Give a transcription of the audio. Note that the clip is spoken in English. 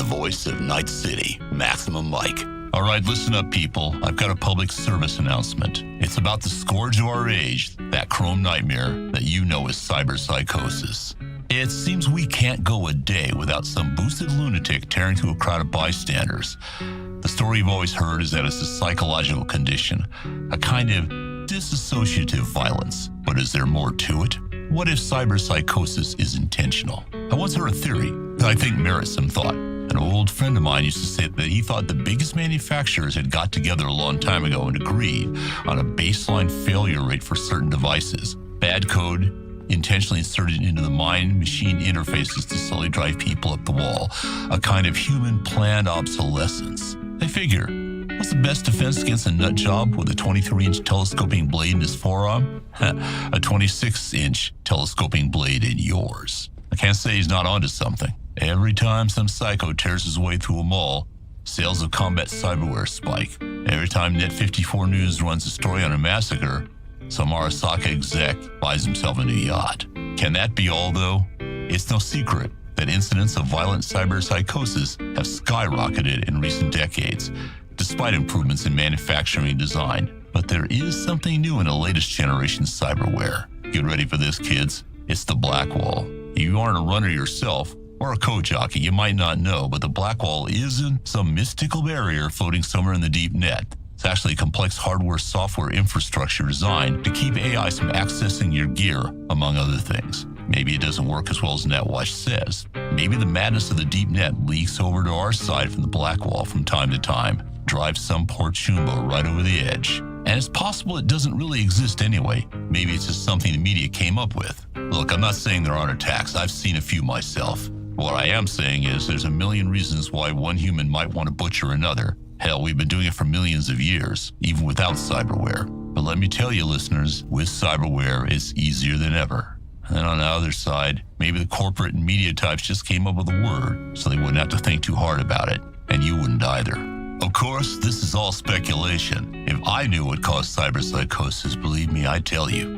voice of Night City, Maximum Mike. All right, listen up, people. I've got a public service announcement. It's about the scourge of our age, that chrome nightmare that you know as cyberpsychosis. It seems we can't go a day without some boosted lunatic tearing through a crowd of bystanders. The story you've always heard is that it's a psychological condition, a kind of disassociative violence. But is there more to it? What if cyberpsychosis is intentional? I once heard a theory that I think merits some thought. An old friend of mine used to say that he thought the biggest manufacturers had got together a long time ago and agreed on a baseline failure rate for certain devices. Bad code, intentionally inserted into the mind-machine interfaces to slowly drive people up the wall. A kind of human planned obsolescence. They figure, what's the best defense against a nut job with a 23-inch telescoping blade in his forearm? A 26-inch telescoping blade in yours. I can't say he's not onto something. Every time some psycho tears his way through a mall, sales of combat cyberware spike. Every time Net54 News runs a story on a massacre, some Arasaka exec buys himself a new yacht. Can that be all, though? It's no secret that incidents of violent cyberpsychosis have skyrocketed in recent decades, despite improvements in manufacturing and design. But there is something new in the latest generation cyberware. Get ready for this, kids. It's the black wall. You aren't a runner yourself, or a code jockey, you might not know, but the black wall isn't some mystical barrier floating somewhere in the deep net. It's actually a complex hardware-software infrastructure designed to keep AIs from accessing your gear, among other things. Maybe it doesn't work as well as NetWatch says. Maybe the madness of the deep net leaks over to our side from the black wall from time to time, drives some poor chumbo right over the edge. And it's possible it doesn't really exist anyway. Maybe it's just something the media came up with. Look, I'm not saying there aren't attacks. I've seen a few myself. What I am saying is there's a million reasons why one human might want to butcher another. Hell, we've been doing it for millions of years, even without cyberware. But let me tell you, listeners, with cyberware, it's easier than ever. And then on the other side, maybe the corporate and media types just came up with a word so they wouldn't have to think too hard about it. And you wouldn't either. Of course, this is all speculation. If I knew what caused cyberpsychosis, believe me, I'd tell you.